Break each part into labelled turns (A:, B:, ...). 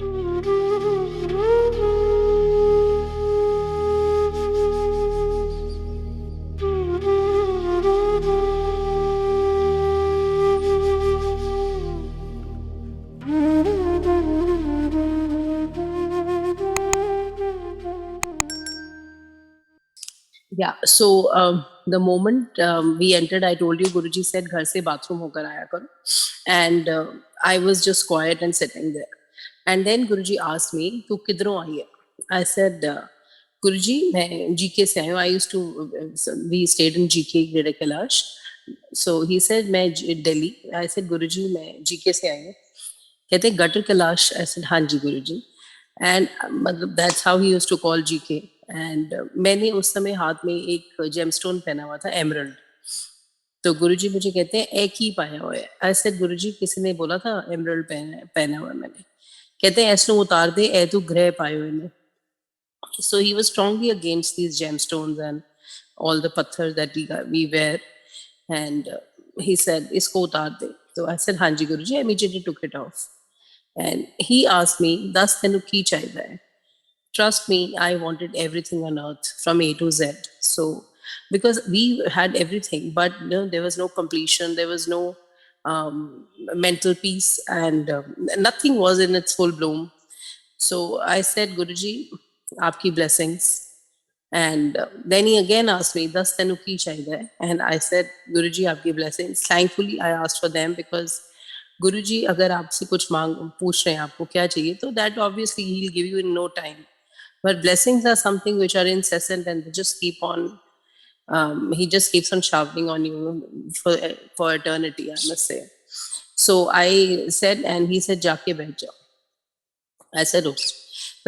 A: Yeah. So the moment we entered, I told you Guruji said, "Ghar se bathroom hokar aaya karo," and I was just quiet and sitting there. And then Guruji asked me, "Tu kidron aayi hai?" I said, "Guruji, main GK se aayi hu." I used to we stayed in GK Greater Kailash. So he said, "मैं Delhi." I said, "Guruji, मैं GK से आई हूँ." कहते हैं gutter Kailash. I said, हाँ जी Guruji. And मतलब that's how he used to call GK. And मैंने उस समय हाथ में एक जेमस्टोन पहना हुआ था, एमरल्ड. तो गुरुजी मुझे कहते हैं एक ही पाया हुआ है. आई सेड गुरुजी किसी ने बोला था एमरल्ड पहना हुआ है मैंने. कहते हैं ऐसो उतार दे, ए तू ग्रह पाए हुए ने. So he was strongly against these gemstones and all the pathar that we wear. And he said, "Isko utar de." So I said, "Hanji Guruji." I immediately took it off. And he asked me, "Das tenu ki chahiye hai?" Trust me, I wanted everything on earth from A to Z. So, because we had everything, but there was no completion, there was no mental peace, and nothing was in its full bloom. So I said, Guruji, aapki blessings. And then he again asked me, "Das tenu ki chahiye hai?" And I said, "Guruji, aapki blessings." Thankfully, I asked for them because Guruji, अगर आपसे कुछ मांग पूछ रहे हैं आपको क्या चाहिए, तो that obviously he'll give you in no time. But blessings are something which are incessant and they just keep on. He just keeps on showering on you for eternity, I must say. So I said, and he said, "जाके बैठ जाओ." I said, "Okay."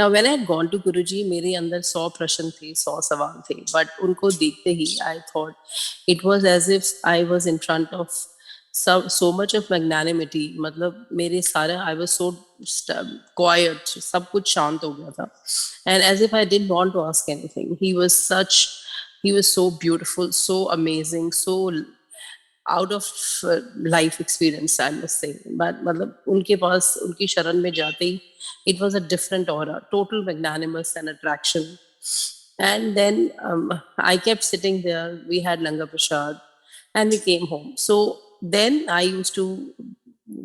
A: Now, when I had gone to Guruji, मेरे अंदर 100 प्रश्न थे, 100 सवाल थे. But उनको देखते ही, I thought it was as if I was in front of so much of magnanimity. मतलब मेरे सारे, I was so quiet, सब कुछ शांत हो गया था. And as if I didn't want to ask anything. He was so beautiful, so amazing, so out of life experience, I must say. But मतलब उनके पास, उनकी शरण में जाते ही, it was a different aura, total magnanimous and attraction. And then I kept sitting there. We had Langa Prasad, and we came home. So then I used to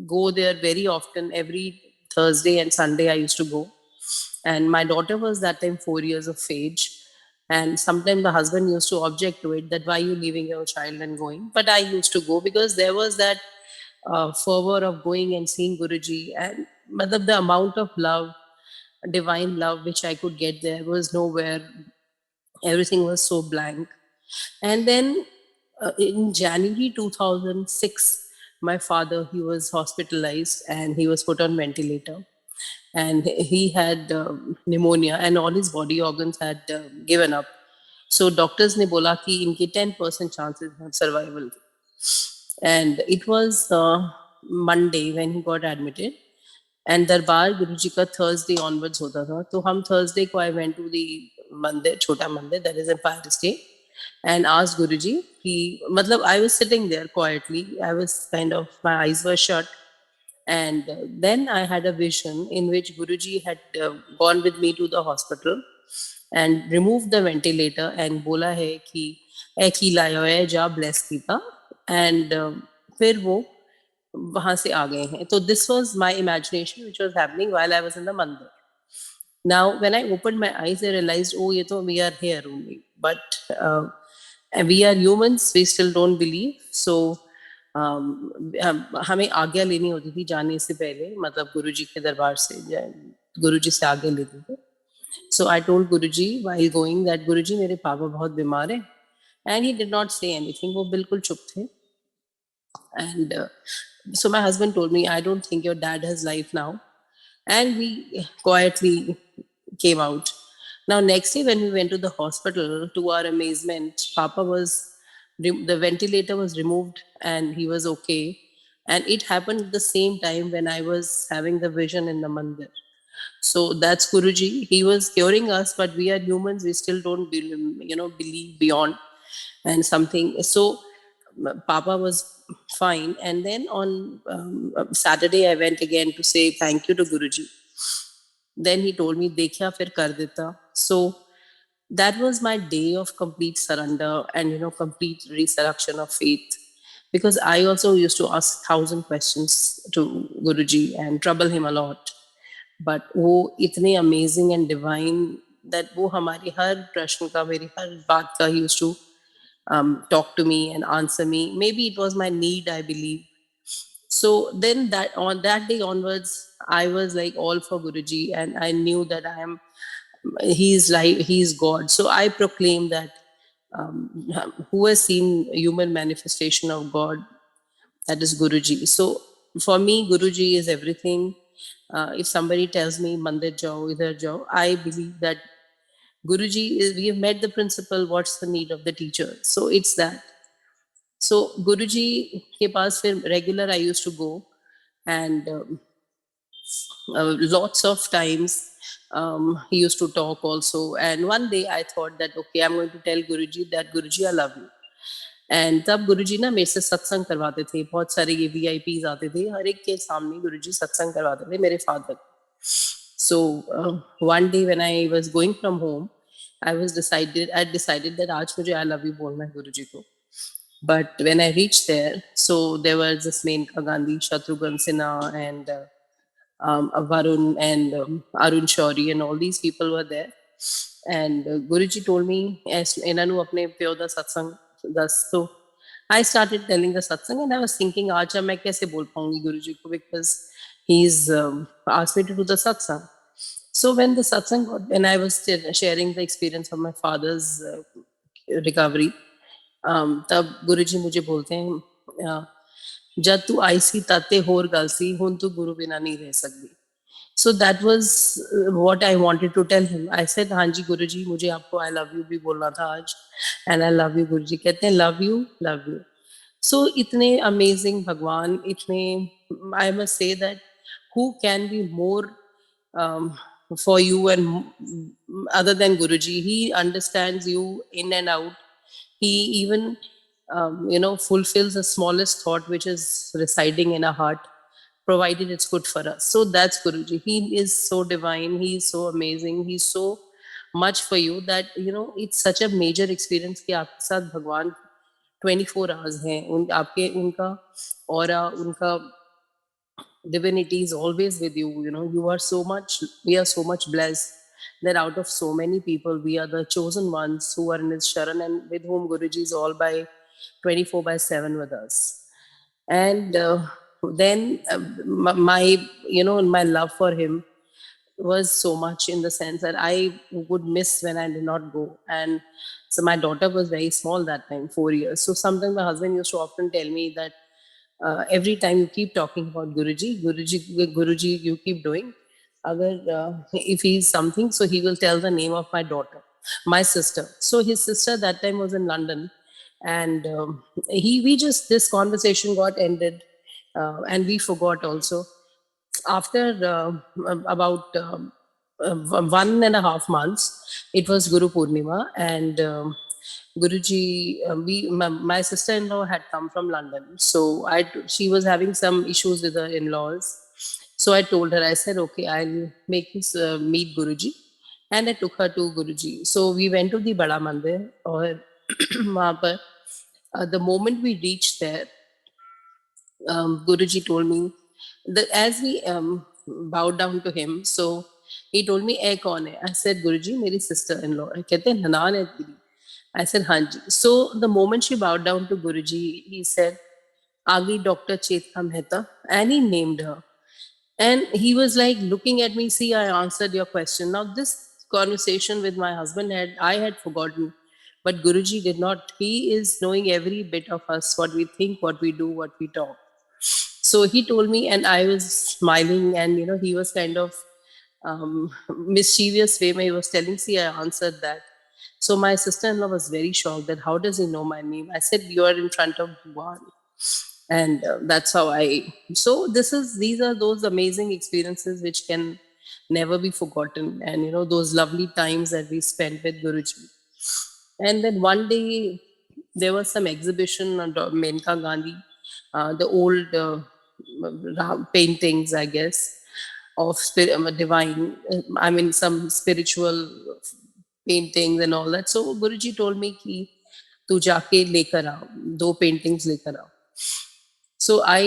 A: go there very often. Every Thursday and Sunday, I used to go. And my daughter was that time 4 years of age. And sometimes the husband used to object to it, that why are you leaving your child and going? But I used to go because there was that fervor of going and seeing Guruji. And the amount of love, divine love, which I could get there was nowhere. Everything was so blank. And then in January 2006, my father, he was hospitalized and he was put on ventilator. And he had pneumonia and all his body organs had given up. So doctors ne bola ki inke 10% chances of survival. And it was Monday when he got admitted. And Darbar Guruji ka Thursday onwards hota tha. So hum Thursday ko I went to the Mandir, Chota Mandir, that is Empire State, and asked Guruji. I was sitting there quietly. I was kind of, my eyes were shut. And then I had a vision in which Guruji had gone with me to the hospital and removed the ventilator and bola hai ki ek hi layo hai ja bless kita. And फिर वो वहां से आ गए हैं. So this was my imagination which was happening while I was in the mandir. Now, when I opened my eyes, I realized, oh, ye to we are here only. But we are humans, we still don't believe. So हमें आज्ञा लेनी होती थी जाने से पहले, मतलब गुरुजी के दरबार से, गुरुजी से आज्ञा लेते थे. So I told Guruji while going that, Guruji, मेरे पापा बहुत बीमार हैं. And he did not say anything. वो बिल्कुल चुप थे. And so my husband told me, "I don't think your dad has life now." And we quietly came out. Now, next day when we went to the hospital, to our amazement, Papa was, the ventilator was removed and he was okay. And it happened at the same time when I was having the vision in the mandir. So that's Guruji. He was curing us, but we are humans. We still don't believe beyond and something. So Papa was fine. And then on Saturday, I went again to say thank you to Guruji. Then he told me, "Dekhya fir kar deta." So that was my day of complete surrender and complete resurrection of faith, because I also used to ask thousand questions to Guruji and trouble him a lot. But वो इतने amazing and divine that वो हमारी हर प्रश्न का, मेरी हर बात का ही used to talk to me and answer me. Maybe it was my need, I believe. So then that on that day onwards, I was like all for Guruji, and I knew that he's God. So I proclaim that who has seen human manifestation of God, that is Guruji. So for me, Guruji is everything. If somebody tells me Mandir jao, idhar jao, I believe that Guruji is, we have met the principle, what's the need of the teacher. So it's that. So Guruji ke paas fir regular I used to go, and lots of times he used to talk also. And one day I thought that, okay, I'm going to tell Guruji that, Guruji, I love you. And तब गुरुजी ना मेरे से सत्संग करवाते थे, बहुत सारे ये वीआईपीज आते थे, हर एक के सामने गुरुजी सत्संग करवाते थे मेरे father. So one day when I was going from home, I decided that आज मुझे आई लव यू बोलना है गुरुजी को। But when I reach there, so there was this Maneka Gandhi, Shatrughan Sinha, and Varun, and Arun Shourie, and all these people were there. And Guruji told me, as Enanu apne pyo da satsang das. So I started telling the satsang, and I was thinking, "Acha मैं कैसे बोल पाऊंगी Guruji को?" Because he's asked me to do the satsang. So when the satsang got, when I was sharing the experience of my father's recovery, तब Guruji मुझे बोलते हैं, जब तू आई सी ताते होर गल सी, हुन तू गुरु बिना नहीं रह सकती। So that was what I wanted to tell him. I said, हाँ जी गुरुजी, मुझे आपको I love you भी बोलना था आज, and I love you गुरुजी। कहते हैं love you, love you. So इतने amazing भगवान, इतने, I must say that who can be more um, for you, and other than Guruji. He understands you in and out. He even fulfills the smallest thought which is residing in our heart, provided it's good for us. So that's Guruji. He is so divine. He is so amazing. He's so much for you that it's such a major experience कि आपके साथ भगवान 24 hours हैं, आपके उनका aura, उनका divinity is always with you. You are so much, we are so much blessed that out of so many people, we are the chosen ones who are in his sharan, and with whom Guruji is all by 24 by 7 with us. And then my my love for him was so much, in the sense that I would miss when I did not go. And so my daughter was very small that time, 4 years. So sometimes my husband used to often tell me that every time you keep talking about Guruji, Guruji, Guruji, you keep doing. If he's something, so he will tell the name of my daughter, my sister. So his sister that time was in London, and we just, this conversation got ended, and we forgot also. After about 1.5 months, it was Guru Purnima, and Guruji, my sister-in-law had come from London, so she was having some issues with her in-laws. So I told her, I said, okay, I'll make you meet Guruji, and I took her to Guruji. So we went to the Bada Mandir, or वहाँ पर, the moment we reached there, Guruji told me that as we bowed down to him, so he told me, "Eh, kaun hai?" I said, "Guruji, मेरी sister-in-law." कहते हैं ननान है तेरी? I said, "हाँ जी." So the moment she bowed down to Guruji, he said, "आ गई Dr. Chetka Mehta," and he named her. And he was like looking at me, "See, I answered your question." Now, this conversation with my husband I had forgotten, but Guruji did not. He is knowing every bit of us, what we think, what we do, what we talk. So he told me, and I was smiling, and he was kind of mischievous way. He was telling, "See, I answered that." So my sister-in-law was very shocked that how does he know my name? I said, "You are in front of Bhajan," and that's how I. So these are those amazing experiences which can never be forgotten, and those lovely times that we spent with Guruji. And then one day there was some exhibition on Menka Gandhi, the old paintings, I guess. of divine, I mean, some spiritual paintings and all that. So Guruji told me कि तू जाके लेकर आ, दो paintings लेकर आ. So I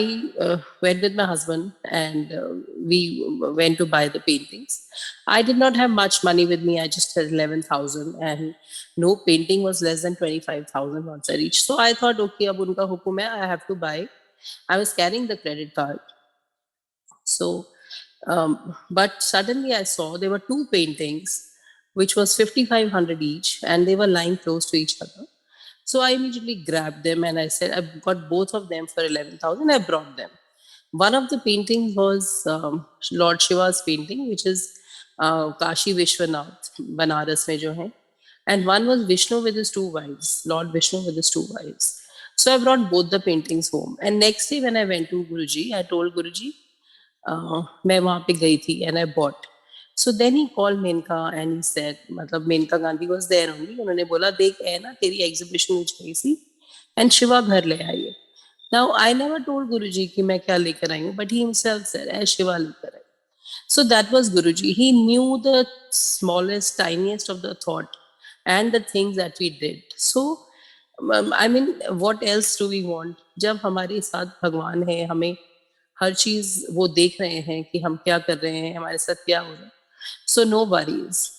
A: went with my husband and we went to buy the paintings. I did not have much money with me. I just had 11,000 and no painting was less than 25,000 once I reached. So I thought, okay, ab unka hukum hai, I have to buy. I was carrying the credit card. So, but suddenly I saw there were two paintings, which was 5,500 each, and they were lying close to each other. So I immediately grabbed them and I said, I've got both of them for 11,000. I brought them. One of the paintings was Lord Shiva's painting, which is Kashi Vishwanath, Banaras mein jo hai. And one was Vishnu with his two wives, Lord Vishnu with his two wives. So I brought both the paintings home. And next day when I went to Guruji, I told Guruji, मैं वहाँ पे गई थी and I bought. So then he called Menka and he said, मतलब Menka Gandhi was there only. उन्होंने बोला देख है ना तेरी एग्जीबिशन में गई थी and शिवा घर ले आई है. Now I never told Guruji कि मैं क्या लेकर आई हूँ, but he himself said ऐ शिवा लेकर आई. So that was Guruji. He knew the smallest, tiniest of the thought and the things that we did. So, I mean, what else do we want? जब हमारे साथ भगवान है, हमें हर चीज वो देख रहे हैं कि हम क्या कर रहे हैं, हमारे साथ क्या हो रहा है. So no worries.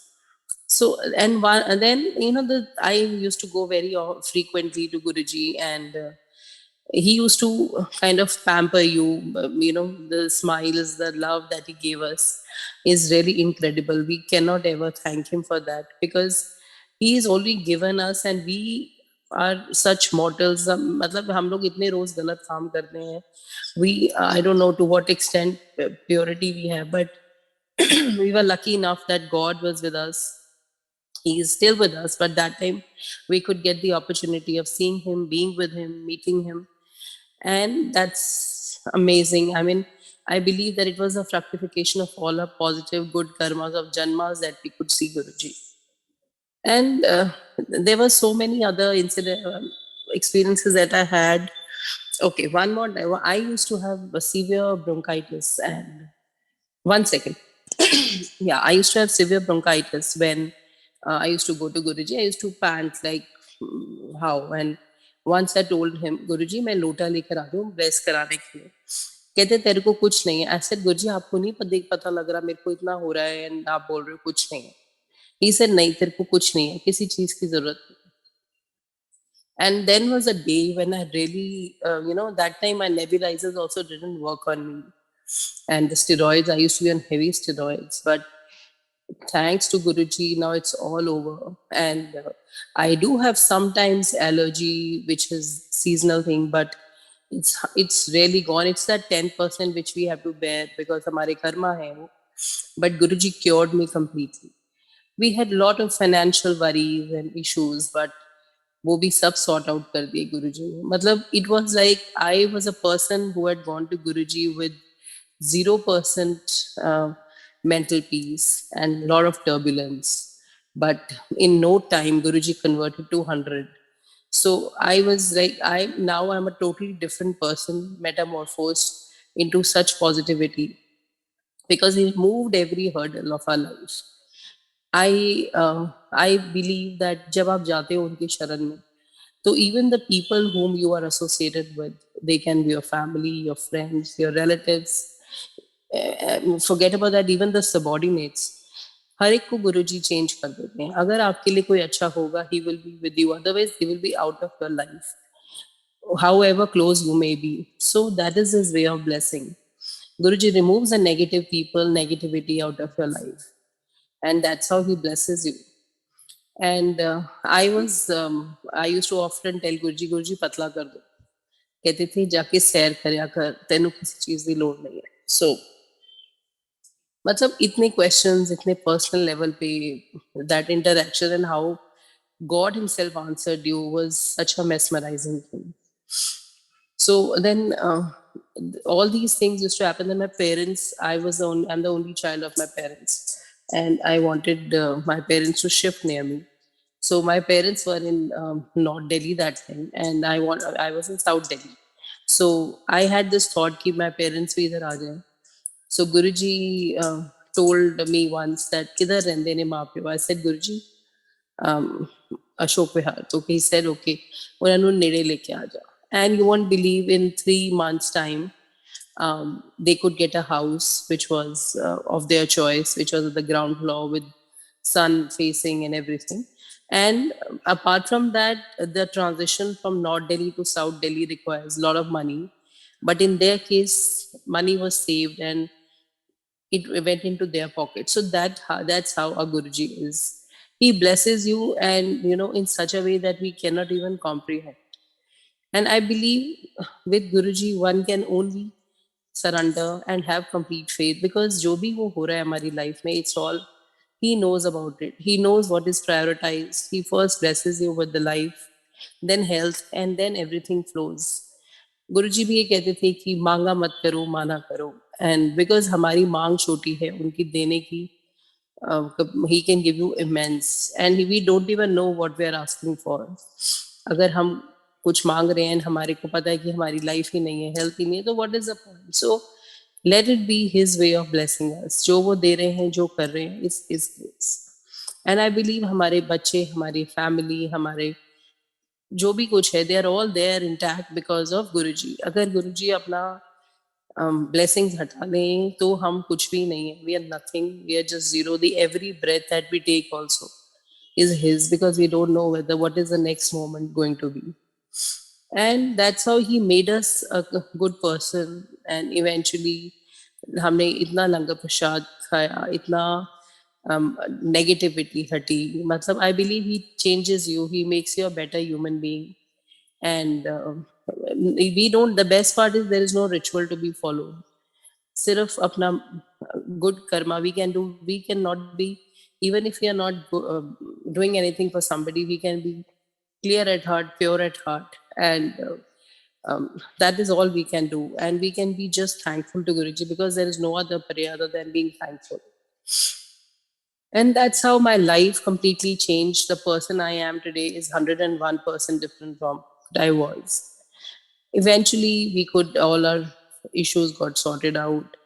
A: So and then I used to go very frequently to Guruji and he used to kind of pamper you. The smiles, the love that he gave us is really incredible. We cannot ever thank him for that because he has only given us and we are such mortals. मतलब हम लोग इतने रोज गलत काम करते हैं. We I don't know to what extent purity we have, but we were lucky enough that God was with us. He is still with us, but that time we could get the opportunity of seeing him, being with him, meeting him, and that's amazing. I mean, I believe that it was a fructification of all our positive good karmas of janmas that we could see Guruji. And there were so many other experiences that I had. Okay, one more. I used to have a severe bronchitis, and one second. Yeah, I used to have severe bronchitis when I used to go to Guruji. I used to pant like how. And once I told him, Guruji, मैं लोटा लेकर आ दूँ brace कराने के लिए. कहते तेरे को कुछ नहीं है. I said, गुरुजी आपको नहीं पता लग रहा मेरे को इतना हो रहा है and आप बोल रहे हो कुछ नहीं है. He said, नहीं तेरे को कुछ नहीं है, किसी चीज की जरूरत नहीं. And then was a day when I really, that time my nebulizers also didn't work on me. And the steroids, I used to be on heavy steroids, but thanks to Guruji, now it's all over. And I do have sometimes allergy, which is seasonal thing, but it's really gone. It's that 10% which we have to bear because हमारे karma hai wo. But Guruji cured me completely. We had a lot of financial worries and issues, but वो भी सब sort out कर दिए गुरुजी ने. मतलब it was like I was a person who had gone to Guruji with 0% mental peace and a lot of turbulence. But in no time, Guruji converted to 100. So I was like, I'm a totally different person, metamorphosed into such positivity because he moved every hurdle of our life. I believe that जब आप जाते हो उनके शरण में, so even the people whom you are associated with, they can be your family, your friends, your relatives. Forget about that, even the subordinates. हर एक को गुरुजी change कर देते हैं. अगर आपके लिए कोई अच्छा होगा, he will be with you. Otherwise, he will be out of your life, however close you may be. So that is his way of blessing. Guruji removes the negative people, negativity out of your life, and that's how he blesses you. And I used to often tell Guruji, Guruji पतला कर दो. कहती थी जाके सैर करया कर, तेनू किसी चीज की लोड़ नहीं है. So मतलब इतने questions, इतने personal level पे that interaction and how God himself answered you was such a mesmerizing thing. So then all these things used to happen. Then my parents, I'm the only child of my parents, and I wanted my parents to shift near me. So my parents were in North Delhi that time, and I was in South Delhi. So I had this thought कि my parents भी इधर आ जाएं. So Guruji told me once that kidhar rehne ne maa piyo. I said, Guruji, um, Ashok Vihar. So he said, okay, unhanu nede leke aa ja. And you won't believe, in 3 months time, they could get a house which was of their choice, which was at the ground floor with sun facing and everything. And apart from that, the transition from North Delhi to South Delhi requires a lot of money. But in their case, money was saved and it went into their pocket. So that's how a Guruji is. He blesses you, and in such a way that we cannot even comprehend. And I believe with Guruji, one can only surrender and have complete faith, because जो भी वो हो रहा है हमारी life में, it's all he knows about it. He knows what is prioritized. He first blesses you with the life, then health, and then everything flows. गुरुजी भी ये कहते थे कि मांगा मत करो, माना करो. एंड बिकॉज हमारी मांग छोटी है, उनकी देने की he can give you immense, and we don't even know what we are asking for. अगर हम कुछ मांग रहे हैं, हमारे को पता है कि हमारी लाइफ ही नहीं है, हेल्थ ही नहीं है, तो what is the point? So let it be his way of blessing us. जो वो दे रहे हैं, जो कर रहे हैं, is his grace. And I believe हमारे बच्चे, हमारी फैमिली, हमारे जो भी कुछ है, they are all there intact because of गुरुजी. अगर गुरुजी अपना blessings हटा लें तो हम कुछ भी नहीं है. We are nothing. We are just zero. The every breath that we take also is his, because we don't know whether what is the next moment going to be. And that's how he made us a good person. And eventually हमने इतना लंगर प्रसाद खाया, इतना negativity हटी. मतलब I believe he changes you. He makes you a better human being. And we don't, the best part is there is no ritual to be followed. सिर्फ अपना good karma we can not be, even if we are not doing anything for somebody, we can be clear at heart, pure at heart. And that is all we can do, and we can be just thankful to Guruji, because there is no other prayer other than being thankful. And that's how my life completely changed. The person I am today is 101% different from what I was. Eventually we could, all our issues got sorted out.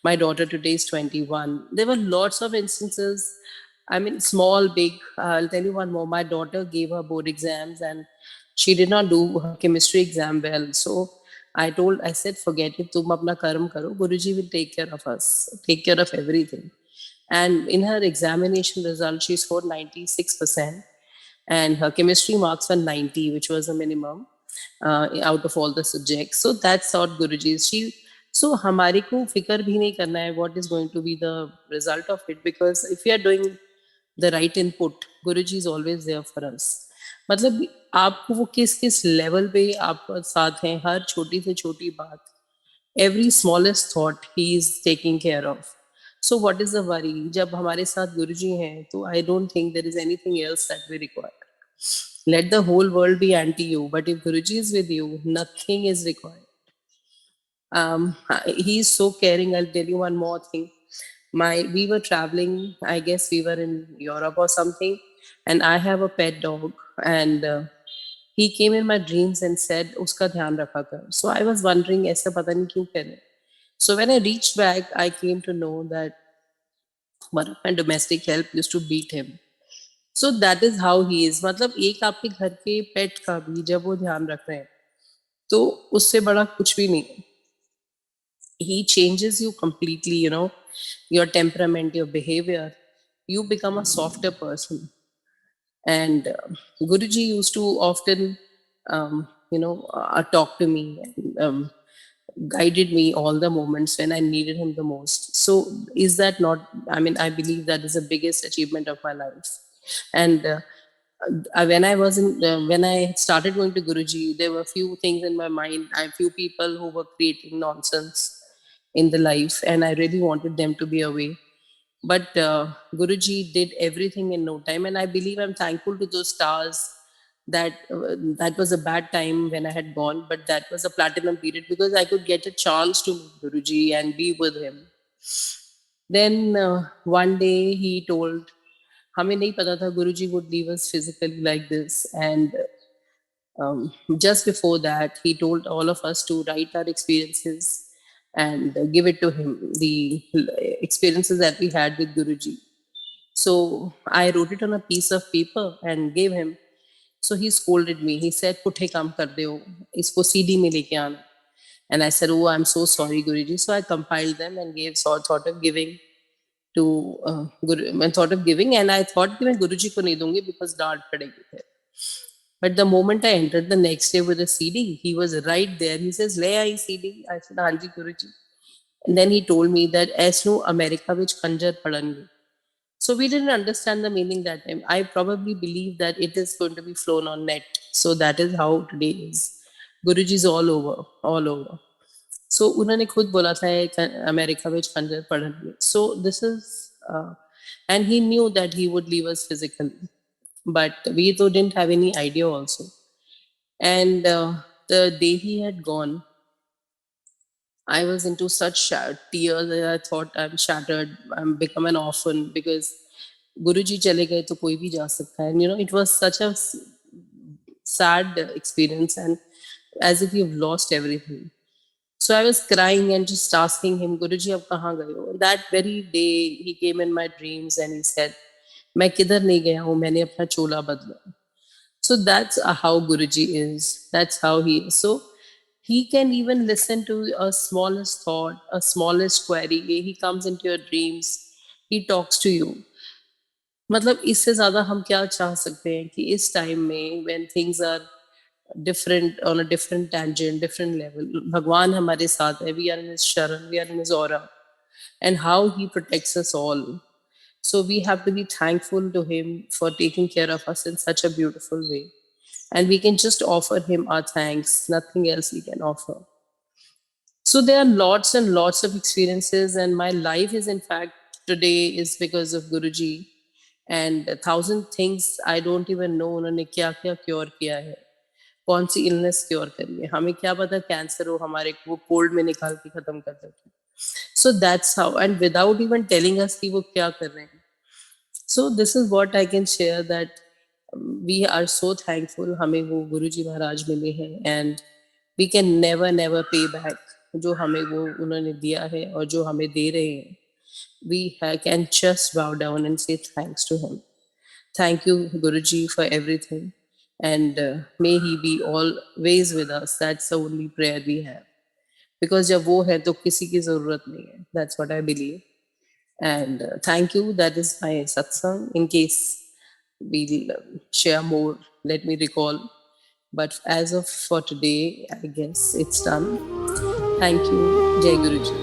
A: My daughter today is 21. There were lots of instances, I mean, small, big. I'll tell you one more. My daughter gave her board exams and she did not do her chemistry exam well. So I said, forget it, tum apna karm karo, Guruji will take care of us, take care of everything. And in her examination result, she scored 96%, and her chemistry marks were 90, which was a minimum out of all the subjects. So that's what Guruji is. So हमारे को फिकर भी नहीं करना है what is going to be the result of it, because if we are doing the right input, Guruji is always there for us. मतलब आपको वो किस किस लेवल पे आपका साथ हैं, हर छोटी से छोटी बात, every smallest thought he is taking care of. So what is the worry? जब हमारे साथ गुरुजी हैं, तो I don't think there is anything else that we require. Let the whole world be anti you, but if Guruji is with you, nothing is required. He is so caring. I'll tell you one more thing. We were traveling, I guess we were in Europe or something, and I have a pet dog, and he came in my dreams and said, "Uska dhyan rakha kar." So I was wondering, ऐसा पता नहीं क्यों कह रहे. So when I reached back, I came to know that one of my domestic help used to beat him. So that is how he is. मतलब एक आपके घर के पेट का भी जब वो ध्यान रख रहे हैं, तो उससे बड़ा कुछ भी नहीं है. He changes you completely, your temperament, your behavior. You become a softer person. And Guruji used to often, talk to me, and guided me all the moments when I needed him the most. So, is that not? I mean, I believe that is the biggest achievement of my life. And when I started going to Guruji, there were few things in my mind. I few people who were creating nonsense in the life, and I really wanted them to be away. But Guruji did everything in no time, and I believe I'm thankful to those stars. That was a bad time when I had gone, but that was a platinum period, because I could get a chance to meet Guruji and be with him. Then one day he told, हमें नहीं पता था Guruji would leave us physically like this. And just before that, he told all of us to write our experiences and give it to him, the experiences that we had with Guruji. So I wrote it on a piece of paper and gave him. So he scolded me. He said, "पुठे काम कर दे हो, इसको CD में लेके आना." And I said, "Oh, I'm so sorry, Guruji." So I compiled them and gave thought of giving to Guru. I thought of giving, and I thought कि मैं Guruji को नहीं दूंगी because डांट पड़ेगी फिर. But the moment I entered the next day with a CD, he was right there. He says, "ले आई CD." I said, "हाँ जी Guruji." And then he told me that ऐसनु America which खंजर पड़नगे. So we didn't understand the meaning that time. I probably believe that it is going to be flown on net. So that is how today is. Guruji is all over, all over. So उन्होंने खुद बोला था America में खंजर पढ़ने. So this is, and he knew that he would leave us physically, but we though didn't have any idea also. And the day he had gone, I was into such tears that I thought I'm shattered. I'm become an orphan because Guruji chale gaye to koi bhi ja sakta hai. And it was such a sad experience, and as if you've lost everything. So I was crying and just asking him, Guruji, ab kahan gaye ho? That very day, he came in my dreams and he said, मैं किधर नहीं गया हूँ, मैंने अपना चोला बदला. So that's how Guruji is. That's how he is. So he can even listen to a smallest thought, a smallest query. He comes into your dreams. He talks to you. मतलब इससे ज़्यादा हम क्या चाह सकते हैं कि इस टाइम में when things are different, on a different tangent, different level, भगवान हमारे साथ है. We are in his sharan, we are in his aura, and how he protects us all. So we have to be thankful to him for taking care of us in such a beautiful way. And we can just offer him our thanks, nothing else we can offer. So there are lots and lots of experiences, and my life is, in fact, today is because of Guruji. And 1,000 things I don't even know उन्होंने क्या क्या cure किया है, कौन सी illness cure करी है. हमें क्या पता कैंसर हो हमारे वो कोल्ड में निकाल के खत्म कर देते हैं. So that's how, and without even telling us कि वो क्या कर रहे हैं. So this is what I can share, that we are so thankful हमें वो गुरुजी महाराज मिले हैं, and we can never pay back जो हमें वो उन्होंने दिया है और जो हमें दे रहे हैं. We can just bow down and say thanks to him. Thank you, Guruji, for everything, and may he be always with us. That's the only prayer we have. Because जब वो है तो किसी की जरूरत नहीं है. That's what I believe. And thank you. That is my satsang. In case we'll share more, let me recall. But as of for today, I guess it's done. Thank you. Jai Guruji.